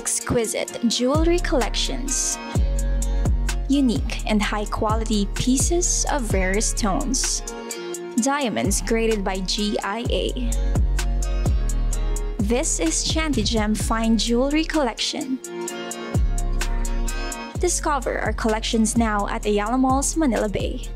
exquisite jewelry collections, unique and high-quality pieces of rare stones, diamonds graded by GIA. This is Chantigem Fine Jewelry Collection. Discover our collections now at Ayala Malls, Manila Bay.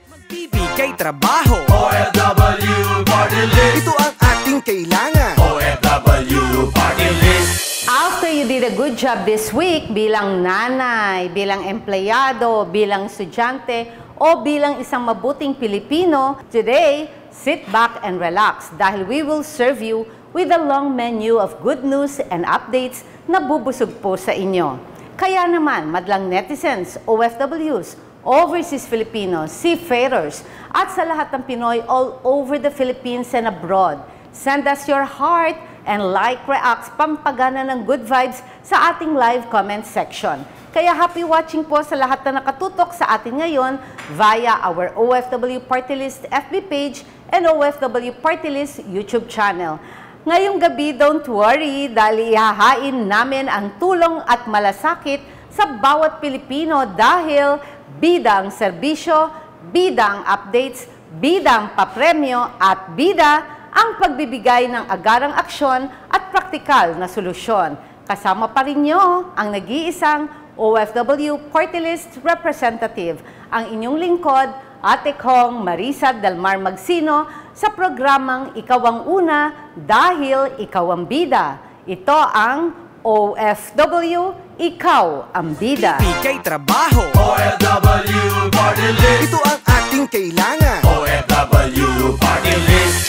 Magbibigay trabaho, OFW Party List. ito ang ating kailangan. OFW Party List. After you did a good job this week bilang nanay, bilang empleyado, bilang estudyante, o bilang isang mabuting Pilipino, today, sit back and relax dahil we will serve you with a long menu of good news and updates na bubusog po sa inyo. Kaya naman, madlang netizens, OFWs, overseas Filipinos, seafarers, at sa lahat ng Pinoy all over the Philippines and abroad, send us your heart and like, reacts, pampagana ng good vibes sa ating live comment section. Kaya happy watching po sa lahat na nakatutok sa atin ngayon via our OFW Party List FB page and OFW Party List YouTube channel. Ngayong gabi, don't worry, dahil ihahain namin ang tulong at malasakit sa bawat Pilipino dahil bidang serbisyo, bidang updates, bidang papremyo at bida ang pagbibigay ng agarang aksyon at praktikal na solusyon. Kasama pa rin nyo ang nag-iisang OFW Party List Representative, ang inyong lingkod, Ate Kong Marisa Delmar Magsino, sa programang Ikaw ang Una dahil Ikaw ang Bida. Ito ang OFW, Ikaw ang Bida. Magbibigay trabaho, OFW Party List. ito ang ating kailangan. OFW Party List.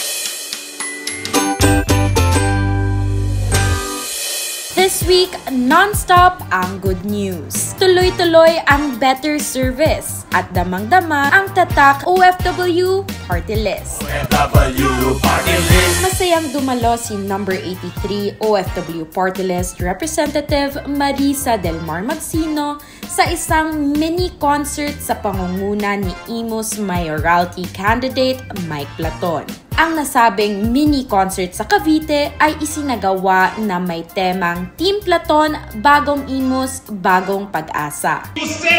This week, non-stop ang good news. Tuloy-tuloy ang better service at damang-dama ang tatak OFW Party List. OFW Party List. Masayang dumalo si number 83 OFW Party List Representative Marisa Delmar Magsino sa isang mini concert sa pangunguna ni Imus Mayoralty candidate Mike Platon. Ang nasabing mini concert sa Cavite ay isinagawa na may temang Team Platon, Bagong Imus, Bagong Pag-asa. Gusto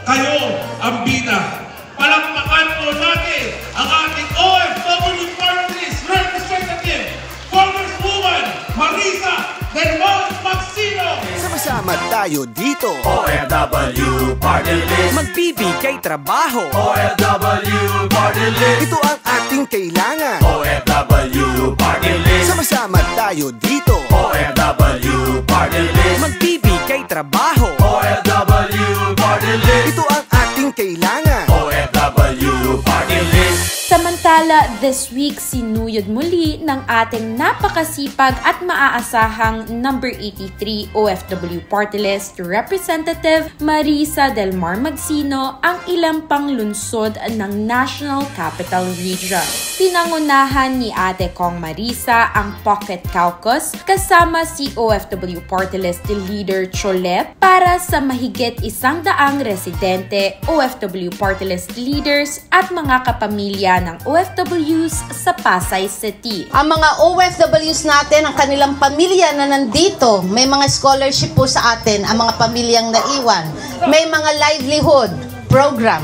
kayo ang bida. Palakpakan po natin ang ating OFW Party List Representative, Congresswoman Marisa Delmar Magsino. Sama-sama tayo dito. OFW Party List. Magbibigay trabaho, OFW Party List. ito ang ating kailangan. OFW Party List. Sama-sama tayo dito. OFW Party List. Magbibigay trabaho, OFW Party List. ito ang ating kailangan. OFW Party List. Samantala, this week sinuyod muli ng ating napakasipag at maaasahang number 83 OFW Party List Representative Marisa Delmar Magsino ang ilang panglunsod ng National Capital Region. Pinangunahan ni Ate Kong Marisa ang Pocket Caucus kasama si OFW Party List Leader Cholet para sa mahigit 100 residente, OFW Party List leaders at mga kapamilya ng OFWs sa Pasay City. Ang mga OFWs natin, ang kanilang pamilya na nandito, may mga scholarship po sa atin, ang mga pamilyang naiwan, may mga livelihood program.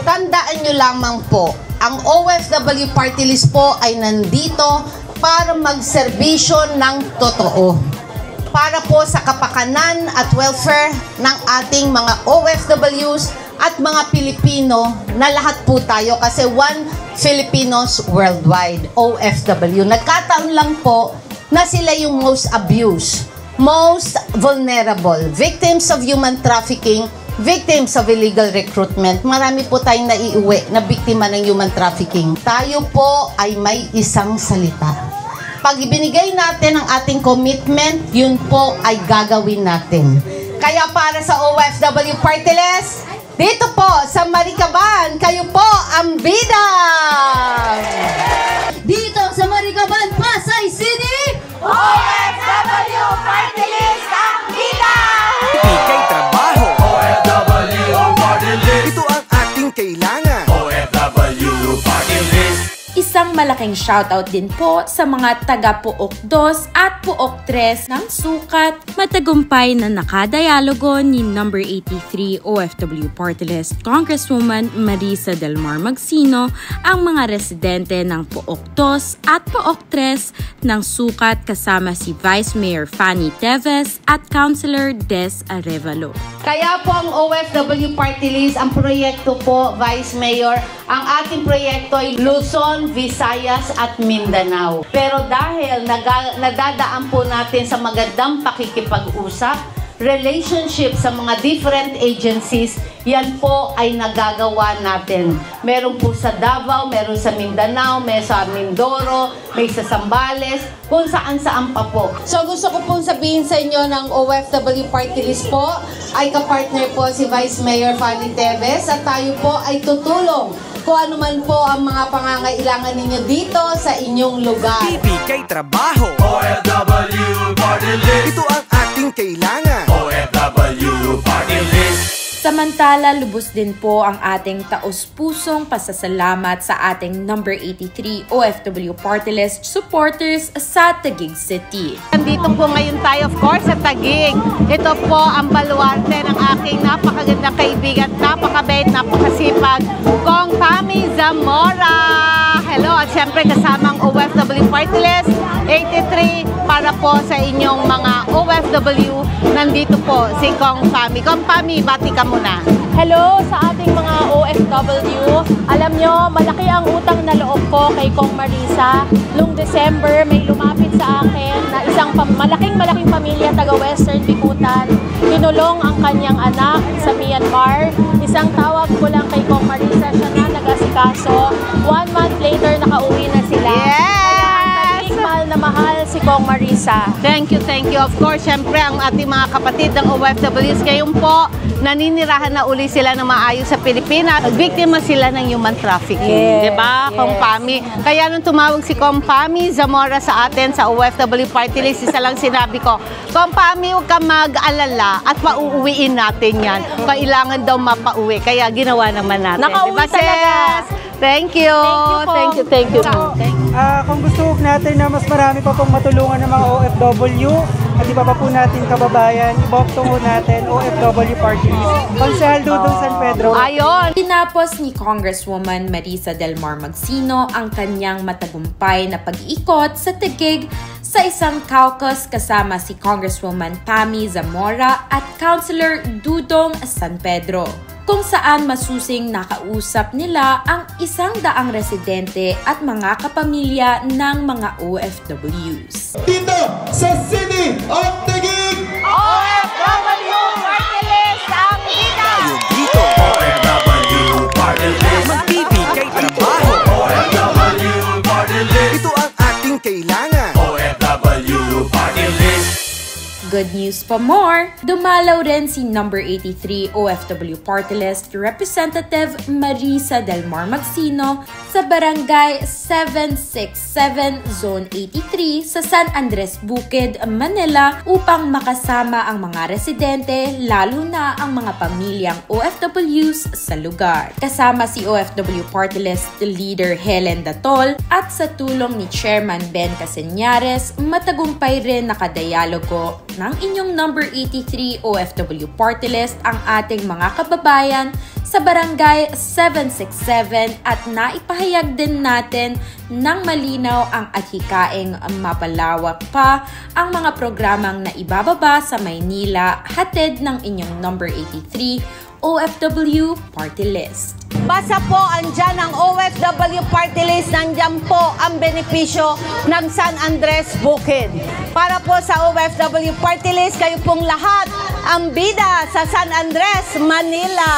Tandaan nyo lamang po, ang OFW Party List po ay nandito para magserbisyo ng totoo. Para po sa kapakanan at welfare ng ating mga OFWs at mga Pilipino na lahat po tayo kasi one Filipinos worldwide, OFW. Nagkataon lang po na sila yung most abused, most vulnerable, victims of human trafficking, victims of illegal recruitment. Marami po tayong naiuwi na biktima ng human trafficking. Tayo po ay may isang salita. Pag ibinigay natin ang ating commitment, yun po ay gagawin natin. Kaya para sa OFW Party List, dito po sa Maricaban, kayo po ang bida! Dito sa Maricaban, Pasay City, OFW Party List ang bida! Bigay trabaho, OFW Party List. ito ang Malaking shoutout din po sa mga taga Pook 2 at Pook 3 ng sukat matagumpay na nakadayalogo ni number 83 OFW Party List Congresswoman Marisa Del Mar Magsino ang mga residente ng Pook 2 at Pook 3 ng sukat kasama si Vice Mayor Fanny Teves at Councilor Des Arevalo. Kaya po ang OFW Party List, ang proyekto po, Vice Mayor, ang ating proyekto ay Luzon, Visayas at Mindanao. Pero dahil nadadaan po natin sa magandang pakikipag-usap, relationship sa mga different agencies, yan po ay nagagawa natin. Meron po sa Davao, meron sa Mindanao, may sa Mindoro, may sa Zambales, kung saan-saan pa po. So gusto ko pong sabihin sa inyo ng OFW Party List po, ay kapartner po si Vice Mayor Fanny Teves at tayo po ay tutulong kung ano man po ang mga pangangailangan ninyo dito sa inyong lugar. Ibigay trabaho. OFW Party List. Ito ang ating kailangan. OFW Party List. Samantala, lubos din po ang ating taos-pusong pasasalamat sa ating number 83 OFW Party List supporters sa Taguig City. Nandito po ngayon tayo, of course, sa Taguig. Ito po ang baluarte ng aking napakagandang kaibigan, napakabait, napakasipag, Kong Pami Zamora. Hello, at syempre kasamang OFW Party List 83 para po sa inyong mga OFW. Nandito po si Kong Pami. Kong Pami, bati ka muna. Hello sa ating mga OFW. Alam nyo, malaki ang utang na loob ko kay Kong Marisa. Noong December, may lumapit sa akin na isang malaking pamilya taga Western Bicutan. Kinulong ang kanyang anak sa Myanmar. Isang tawag ko lang kay Kong Marisa, siya na nag-asikaso. 1 month later, nakauwi na sila. Yes! Mahal na mahal si Kong Marisa. Thank you, thank you. Of course, syempre ang ating mga kapatid ng OFWs ngayon po, naninirahan na uli sila ng maayos sa Pilipinas. Biktima sila ng human trafficking. Yes, diba, Kong Pami? Kaya nung tumawag si Kong Pami Zamora sa atin sa OFW Party List, isa lang sinabi ko, Kong Pami, huwag ka mag-alala at pauuwiin natin yan. Kailangan daw mapauwi. Kaya ginawa naman natin. Nakauwi talaga. Thank you. Thank you. Kung gusto natin na mas marami pa pong matulungan ng mga OFW at iba pa po natin kababayan, iboptungo natin OFW Party List. Konsehal Dudong San Pedro. Ayon! Tinapos ni Congresswoman Marisa Del Mar Magsino ang kanyang matagumpay na pag-iikot sa Taguig sa isang caucus kasama si Congresswoman Pami Zamora at Councilor Dudong San Pedro, kung saan masusing nakausap nila ang 100 residente at mga kapamilya ng mga OFWs. Dito sa City of Taguig! OFW Party List ang ina! Tayo dito. OFW Party List. Magbibigay trabaho. OFW Party List. Ito ang ating kailangan. OFW Party List. Good news pa more! Dumalaw rin si number 83 OFW Party List Representative Marisa Del Mar Magsino sa Barangay 767 Zone 83 sa San Andres Bukid, Manila upang makasama ang mga residente lalo na ang mga pamilyang OFWs sa lugar. Kasama si OFW Party List Leader Helen Datol at sa tulong ni Chairman Ben Caseñares, matagumpay rin nakadayalogo ng inyong number 83 OFW Party List ang ating mga kababayan sa Barangay 767 at naipahayag din natin ng malinaw ang adhikaing mapalawak pa ang mga programang naibababa sa Maynila hatid ng inyong number 83 OFW Party List. Basta po andyan ang OFW Party List, nandyan po ang benepisyo ng San Andres Bukid. Para po sa OFW Party List, kayo pong lahat ang bida sa San Andres, Manila.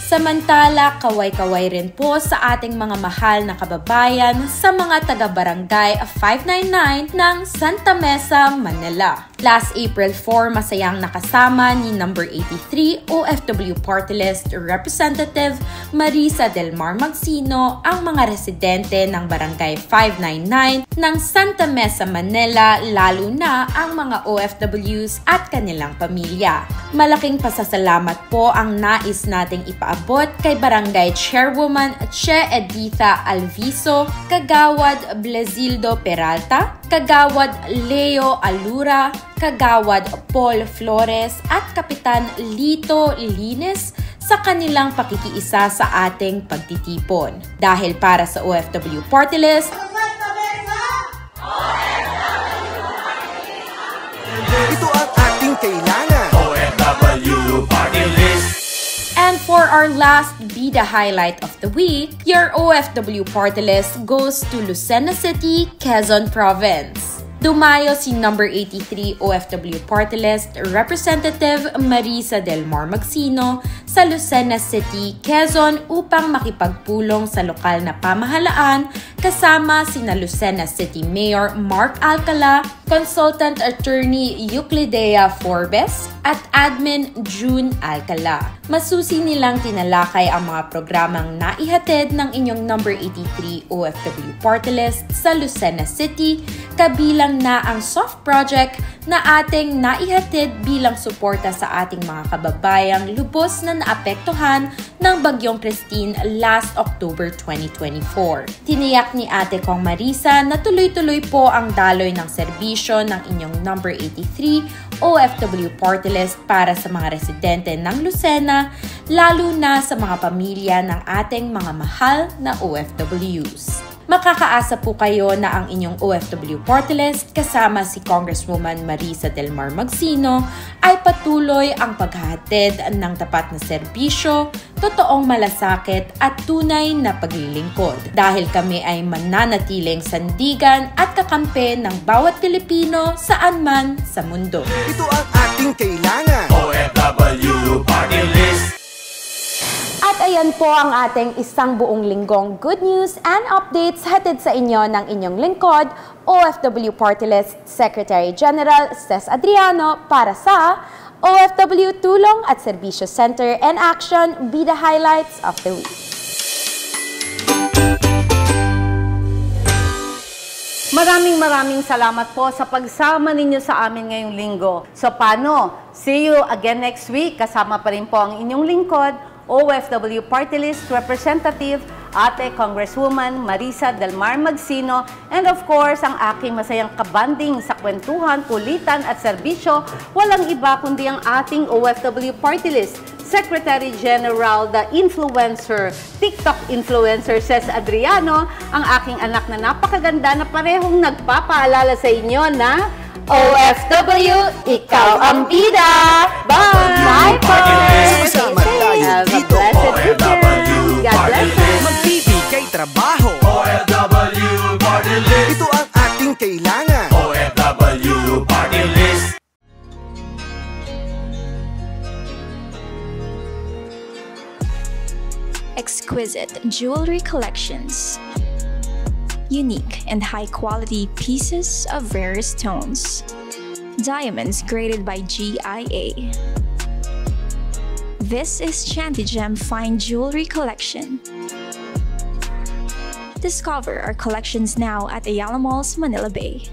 Samantala, kaway-kaway rin po sa ating mga mahal na kababayan sa mga taga-barangay 599 ng Santa Mesa, Manila. Last April 4, masayang nakasama ni number 83 OFW Party List Representative Marisa Del Mar Magsino ang mga residente ng Barangay 599 ng Santa Mesa, Manila, lalo na ang mga OFWs at kanilang pamilya. Malaking pasasalamat po ang nais nating ipaabot kay Barangay Chairwoman Che Editha Alviso, Kagawad Blazildo Peralta, Kagawad Leo Alura, Kagawad Paul Flores at Kapitan Lito Lines sa kanilang pakikiisa sa ating pagtitipon. Dahil para sa OFW Party List, ito ang ating kailangan. OFW Party List. and for our last Bida highlight of the week, your OFW Party List goes to Lucena City, Quezon Province. Dumayo si number 83 OFW Party List Representative Marisa Del Mar Magsino sa Lucena City, Quezon upang makipagpulong sa lokal na pamahalaan kasama sina Lucena City Mayor Mark Alcala, Consultant Attorney Euclidea Forbes at Admin June Alcala. Masusi nilang tinalakay ang mga programang naihatid ng inyong number 83 OFW Party List sa Lucena City, kabilang na ang soft project na ating naihatid bilang suporta sa ating mga kababayang lubos na naapektuhan ng Bagyong Christine last October 2024. Tiniyak ni Ate Kong Marisa na tuloy-tuloy po ang daloy ng serbisyo ng inyong number 83 OFW Party List para sa mga residente ng Lucena, lalo na sa mga pamilya ng ating mga mahal na OFWs. Makakaasa po kayo na ang inyong OFW Party List kasama si Congresswoman Marisa Del Mar Magsino ay patuloy ang paghahatid ng tapat na serbisyo, totoong malasakit at tunay na paglilingkod. Dahil kami ay mananatiling sandigan at kakampi ng bawat Pilipino saan man sa mundo. Ito ang ating kailangan. OFW Party List. At ayan po ang ating isang buong linggong good news and updates hatid sa inyo ng inyong lingkod, OFW Party List Secretary General Ces Adriano para sa OFW Tulong at Serbisyo Center and Action Bida Highlights of the Week. Maraming salamat po sa pagsama ninyo sa amin ngayong linggo. So paano? See you again next week. Kasama pa rin po ang inyong lingkod, OFW Party List Representative Ate Congresswoman Marisa Del Mar Magsino, and of course, ang aking masayang kabanding sa kwentuhan, kulitan at serbisyo, walang iba kundi ang ating OFW Party List Secretary General, the influencer, TikTok influencer Ces Adriano, ang aking anak na napakaganda na parehong nagpapaalala sa inyo na OFW, ikaw ang bida! Bye! Bye, folks! Have a blessed weekend! God bless you! Magbibigay trabaho. OFW Party List. Ito ang ating kailangan. OFW Party List. Exquisite jewelry collections. Unique and high-quality pieces of rare stones. Diamonds graded by GIA. This is Chantigem Fine Jewelry Collection. Discover our collections now at Ayala Malls, Manila Bay.